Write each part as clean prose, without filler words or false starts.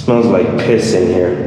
Smells like piss in here.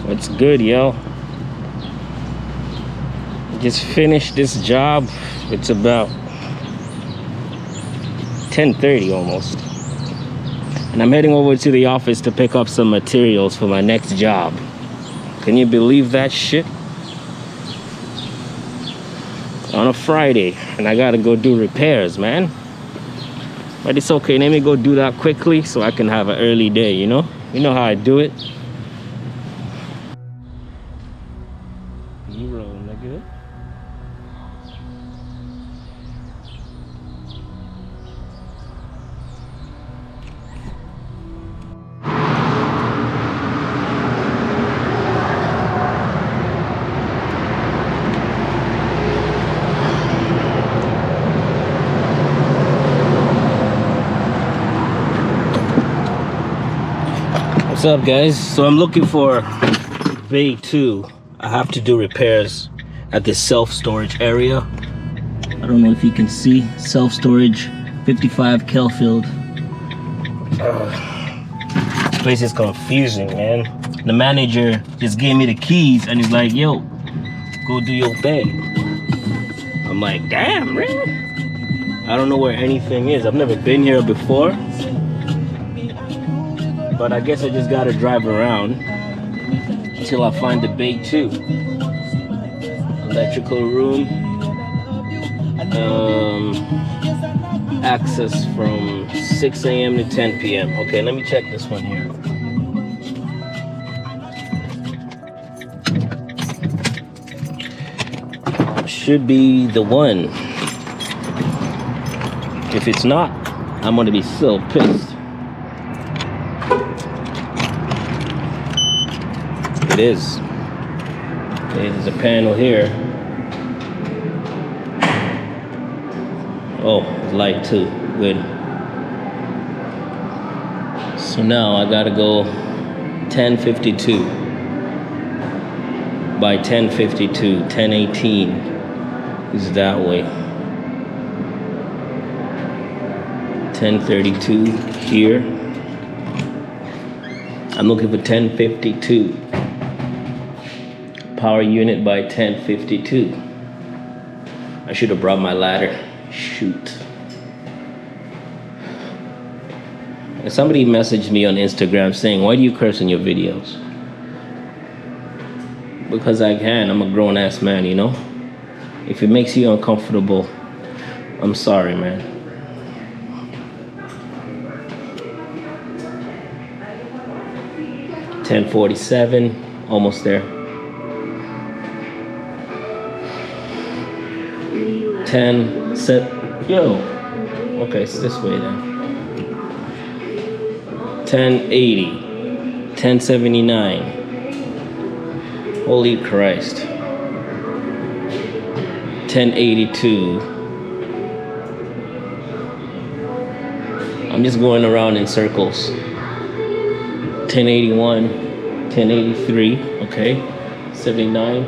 What's good, yo? Just finished this job. It's about 10:30 almost. And I'm heading over to the office to pick up some materials for my next job. Can you believe that shit? On a Friday, and I gotta go do repairs, man. But it's okay, let me go do that quickly so I can have an early day, you know? You know how I do it. B-roll, nigga. What's up, guys? So I'm looking for Bay 2. I have to do repairs at this self-storage area. I don't know if you can see. Self-storage, 55 Kelfield. This place is confusing, man. The manager just gave me the keys and he's like, yo, go do your thing. I'm like, damn, really? I don't know where anything is. I've never been here before. But I guess I just gotta drive around until I find the Bay 2. Electrical room. Access from 6 a.m. to 10 p.m. Okay, let me check this one here. Should be the one. If it's not, I'm gonna be so pissed. It is. There's a panel here. Oh, light too. Good. So now I gotta go 10:52 by 10:52. 10:18 is that way. 10:32 here. I'm looking for 10:52. Power unit by 10:52. I should have brought my ladder. Shoot. And somebody messaged me on Instagram saying, why do you curse in your videos? Because I can. I'm a grown-ass man, you know? If it makes you uncomfortable, I'm sorry, man. $10.47, almost there. 10 set. Yo. Okay, it's this way then. 1080. 1079. Holy Christ. 1082. I'm just going around in circles. 1081. 1083. Okay. 79.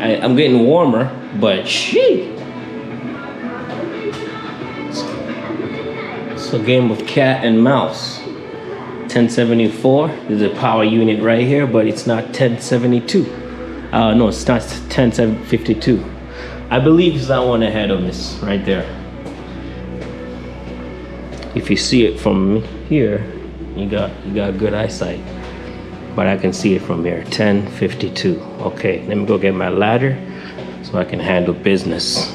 I'm getting warmer. But shit, it's a game of cat and mouse. 1074, there's a power unit right here, but it's not 1072. No, it's not 1052. I believe it's that one ahead of this, right there. If you see it from here, you got good eyesight. But I can see it from here, 1052. Okay, let me go get my ladder so I can handle business.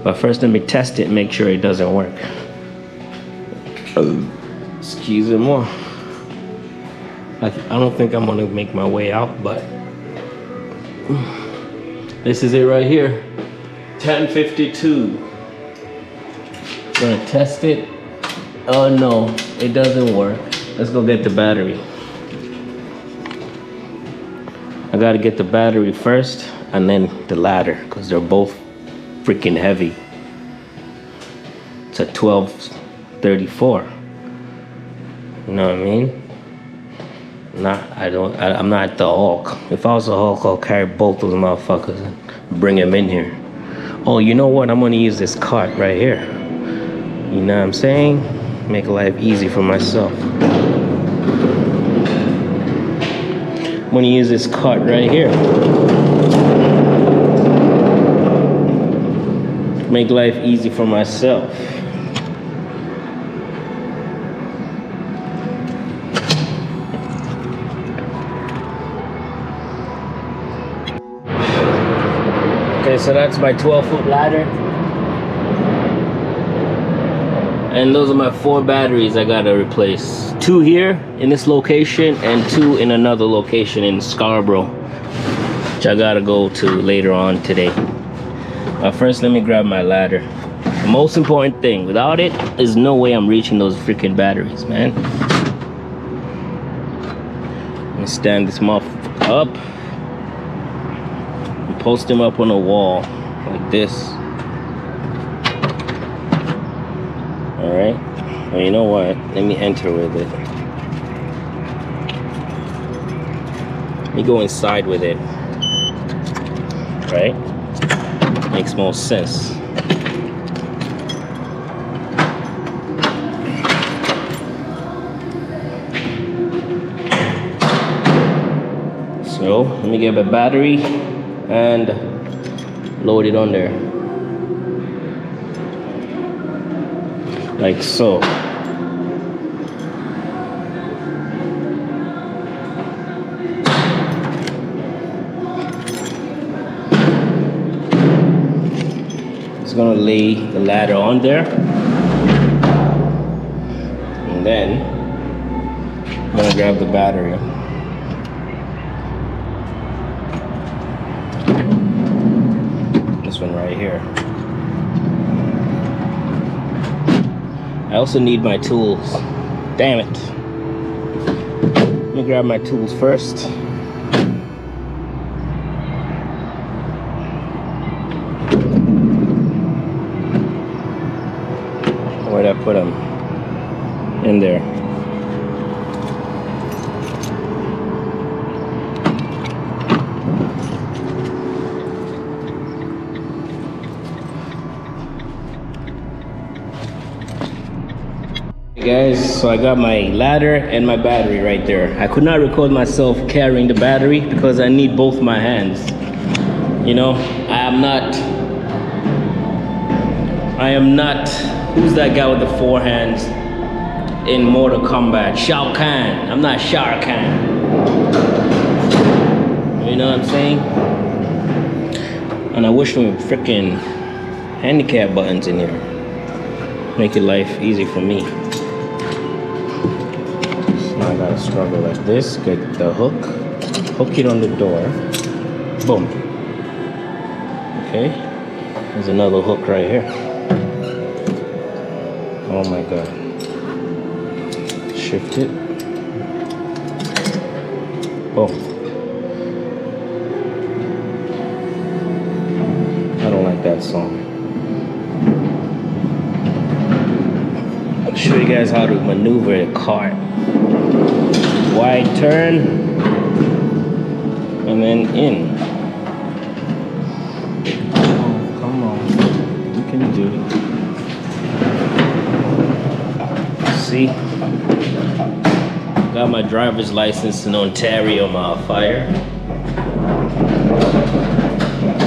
But first, let me test it and make sure it doesn't work. Excuse me more. I don't think I'm gonna make my way out, but this is it right here. 1052. Gonna test it. Oh no, it doesn't work. Let's go get the battery. I gotta get the battery first and then the ladder because they're both freaking heavy. It's a 1234. You know what I mean? I'm not the Hulk. If I was the Hulk, I'll carry both those motherfuckers and bring them in here. Oh, you know what? I'm gonna use this cart right here. You know what I'm saying? Make life easy for myself. I'm gonna use this cart right here. Make life easy for myself. Okay, so that's my 12-foot ladder. And those are my 4 batteries I gotta replace. 2 here in this location and 2 in another location in Scarborough, which I gotta go to later on today. But first, let me grab my ladder. The most important thing, without it, there's no way I'm reaching those freaking batteries, man. Let me stand this motherfucker up. Post him up on a wall like this. All right. Well, you know what? Let me enter with it. Let me go inside with it. Right? Makes more sense. So let me get a battery and load it on there like so. Just gonna lay the ladder on there and then I'm gonna grab the battery. One right here. I also need my tools. Damn it. Let me grab my tools first. Where'd I put them? In there. Guys, so I got my ladder and my battery right there. I could not record myself carrying the battery because I need both my hands. You know, I am not, who's that guy with the 4 hands in Mortal Kombat? Shao Kahn. I'm not Shao Kahn. You know what I'm saying? And I wish there were freaking handicap buttons in here. Make your life easy for me. I gotta struggle like this, get the hook it on the door, boom. Okay, there's another hook right here. Oh my God. Shift it, boom. I don't like that song. I'll show you guys how to maneuver a cart. Wide turn and then in. Oh, come on, you can do it. See, got my driver's license in Ontario, motherfucker.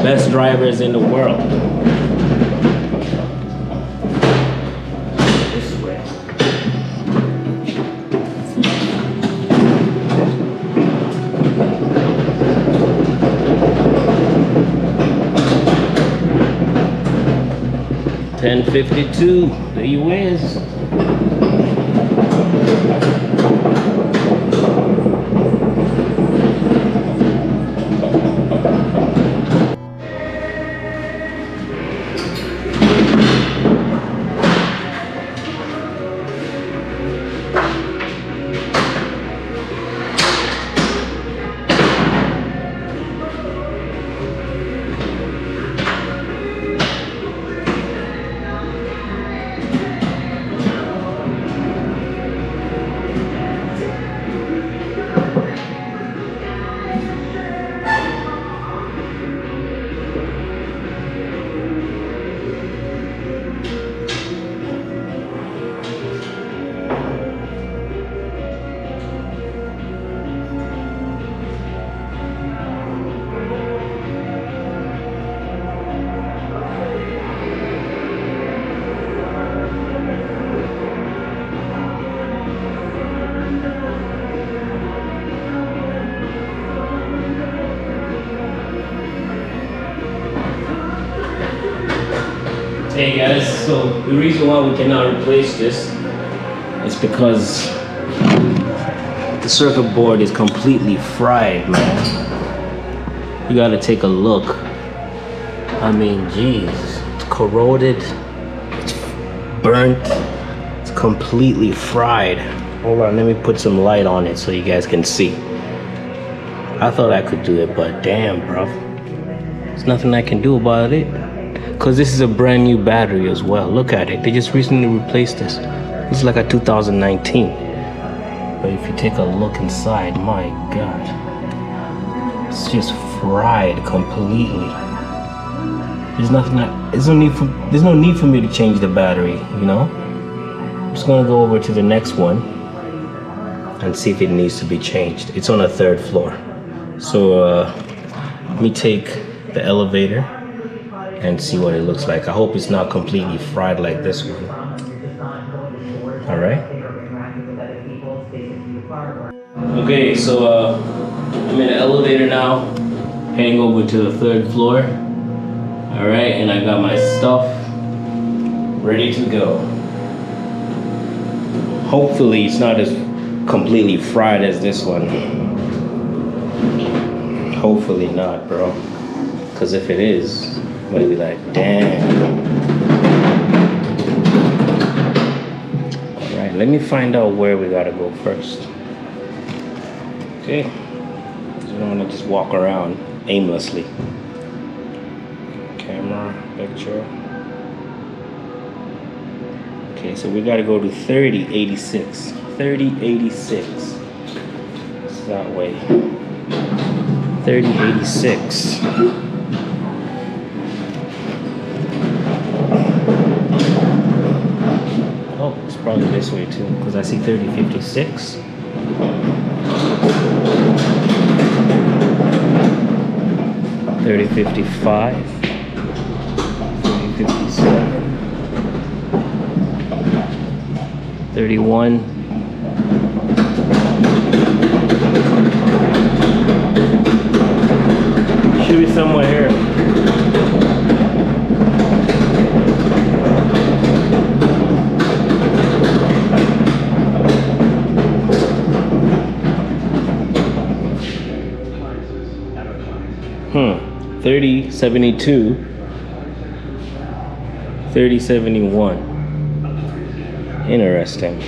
Best drivers in the world. 1052, there you is. Hey guys, so the reason why we cannot replace this is because the circuit board is completely fried, man. You gotta take a look. I mean, geez, it's corroded, it's burnt, it's completely fried. Hold on, let me put some light on it so you guys can see. I thought I could do it, but damn, bro. There's nothing I can do about it. Because this is a brand new battery as well. Look at it. They just recently replaced this. This is like a 2019. But if you take a look inside, my God. It's just fried completely. There's nothing there's no need for me to change the battery, you know? I'm just gonna go over to the next one and see if it needs to be changed. It's on the 3rd floor. So let me take the elevator and see what it looks like. I hope it's not completely fried like this one. All right. Okay, so I'm in the elevator now, heading over to the 3rd floor. All right, and I got my stuff ready to go. Hopefully it's not as completely fried as this one. Hopefully not, bro. Because if it is, I'm gonna be like, damn. All right, let me find out where we gotta go first. Okay, so I don't wanna just walk around aimlessly. Camera, picture. Okay, so we gotta go to 3086. 3086. It's that way. 3086. Oh, it's probably this way too, because I see 3056. 3055. 3057. 31. Should be somewhere here. Hmm. 3072. 3071. Interesting.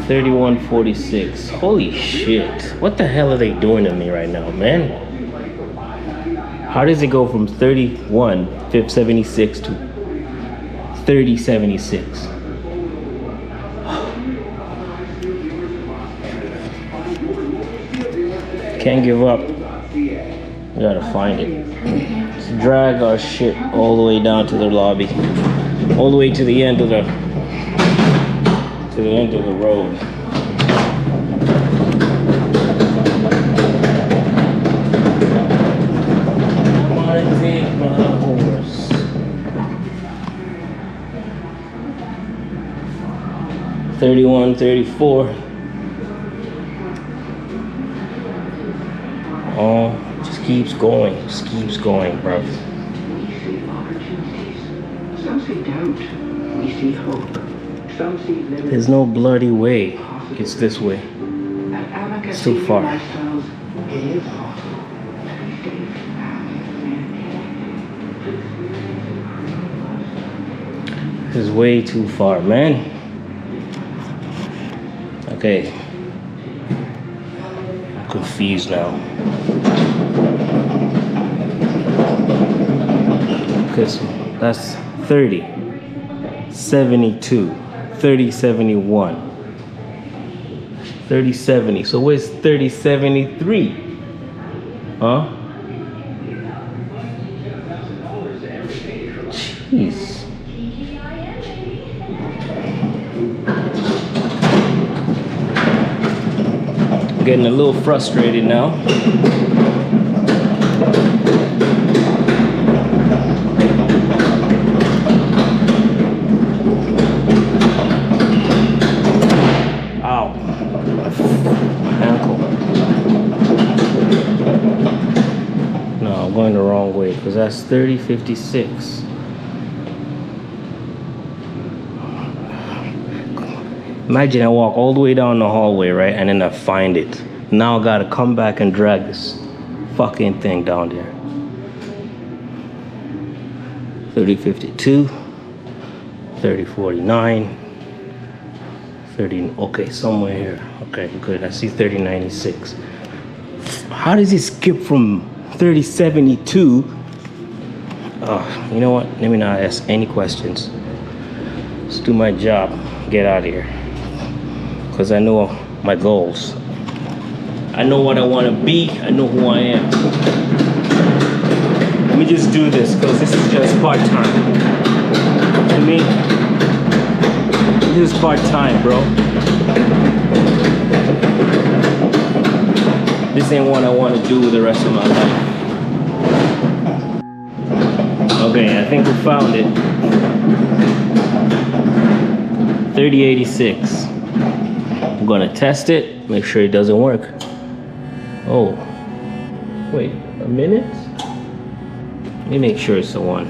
3146. Holy shit. What the hell are they doing to me right now, man? How does it go from 3176 to 3076? Can't give up. We gotta find it. Let's drag our shit all the way down to the lobby. All the way to the end of the road. Come on, take my horse. $31, $34. Oh, just keeps going, bro. Some see doubt, we see hope. Some see liberty. There's no bloody way. It's this way. It's too far. It's way too far, man. Okay. I'm confused now. Okay, so that's 30, 72, 30, 71, 30, 70. So where's 30, 73? Huh? Jeez. I'm getting a little frustrated now. Ow. going the wrong way because that's 3056. Imagine I walk all the way down the hallway, right? And then I find it. Now I gotta come back and drag this fucking thing down there. 3052, 3049, 30, okay, somewhere here. Okay, good, I see 3096. How does it skip from 3072? You know what? Let me not ask any questions. Let's do my job. Get out of here. Because I know my goals. I know what I want to be. I know who I am. Let me just do this because this is just part-time. I mean, this is part-time, bro. This ain't what I want to do with the rest of my life. Okay, I think we found it. 3086. I'm gonna test it, make sure it doesn't work. Oh, wait, a minute? Let me make sure it's the one.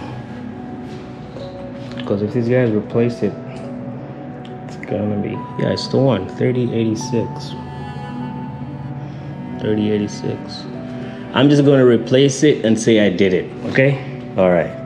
Because if these guys replace it, it's gonna be, yeah, it's the one, 3086. 3086. I'm just gonna replace it and say I did it, okay? All right.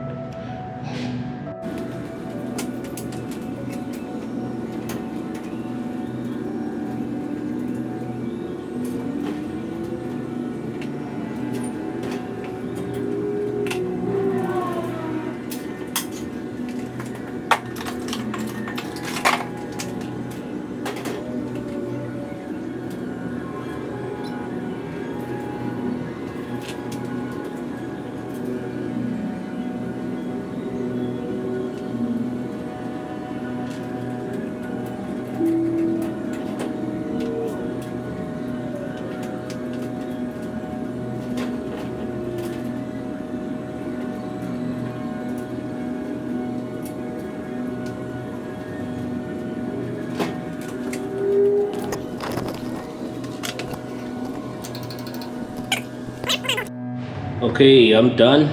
Okay, I'm done.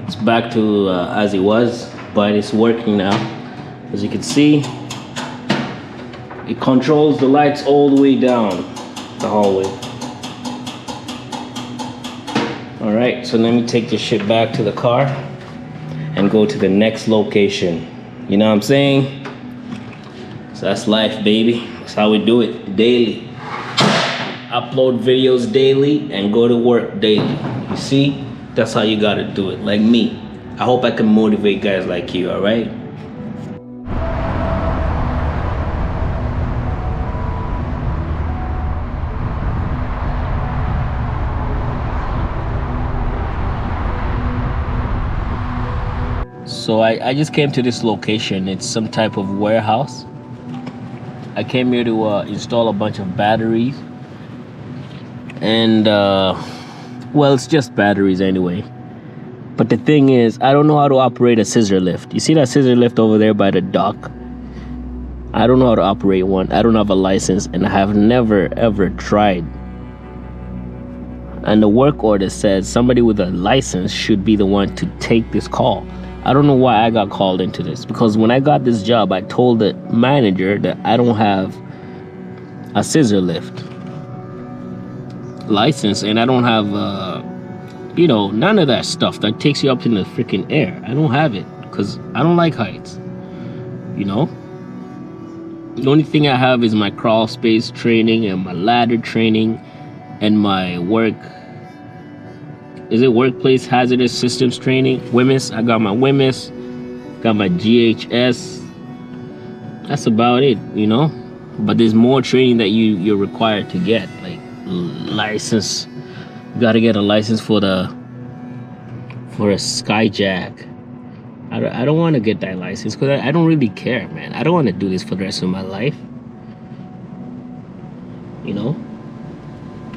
It's back to as it was, but it's working now. As you can see, it controls the lights all the way down the hallway. All right, so let me take this shit back to the car and go to the next location. You know what I'm saying? So that's life, baby. That's how we do it daily. Upload videos daily and go to work daily. You see? That's how you gotta do it, like me. I hope I can motivate guys like you, all right? So I just came to this location. It's some type of warehouse. I came here to install a bunch of batteries. And, well, it's just batteries anyway. But the thing is, I don't know how to operate a scissor lift. You see that scissor lift over there by the dock? I don't know how to operate one. I don't have a license, and I have never, ever tried. And the work order says somebody with a license should be the one to take this call. I don't know why I got called into this. Because when I got this job, I told the manager that I don't have a scissor lift license, and I don't have you know, none of that stuff that takes you up in the freaking air. I don't have it because I don't like heights, you know. The only thing I have is my crawl space training and my ladder training and my workplace hazardous systems training, WHMIS. I got my WHMIS, got my GHS. That's about it, you know. But there's more training that you're required to get, like license. You gotta get a license for a Skyjack. I don't want to get that license because I don't really care, man. I don't want to do this for the rest of my life. You know,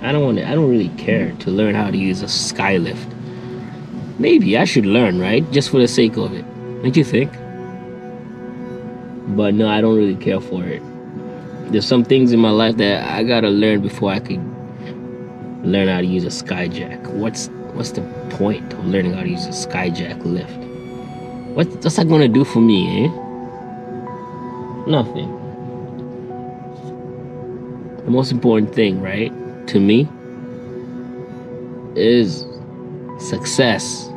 I don't really care to learn how to use a skylift. Maybe I should learn, right? Just for the sake of it. Don't you think? But no, I don't really care for it. There's some things in my life that I gotta learn before I could learn how to use a Skyjack. what's the point of learning how to use a Skyjack lift? What's that gonna do for me, eh? Nothing. The most important thing, right, to me, is success.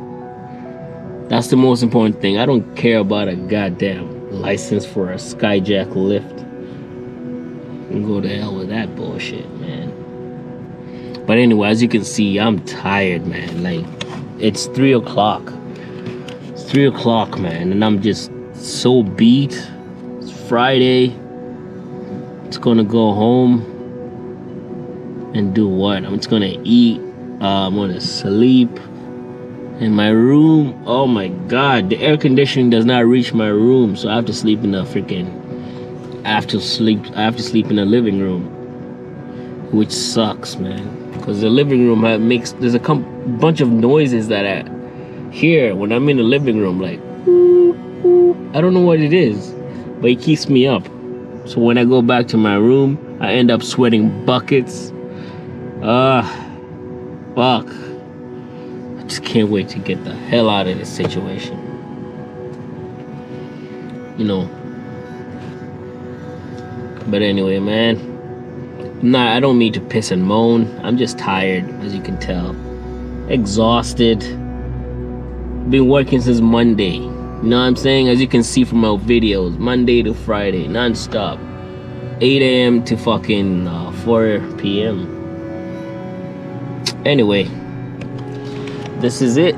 That's the most important thing. I don't care about a goddamn license for a Skyjack lift. You can go to hell with that bullshit, man. But anyway, as you can see, I'm tired, man. Like, it's 3 o'clock. It's 3 o'clock, man, and I'm just so beat. It's Friday. It's gonna go home and do what? I'm just gonna eat. I'm gonna sleep in my room. Oh my god, the air conditioning does not reach my room, so I have to sleep in the freaking. I have to sleep in the living room, which sucks, man. Because the living room there's a bunch of noises that I hear when I'm in the living room, like I don't know what it is, but it keeps me up. So when I go back to my room, I end up sweating buckets. Fuck. I just can't wait to get the hell out of this situation. You know. But anyway, man. I don't mean to piss and moan. I'm just tired, as you can tell. Exhausted. Been working since Monday. You know what I'm saying? As you can see from my videos, Monday to Friday, non-stop. 8 a.m. to fucking 4 p.m. Anyway, this is it.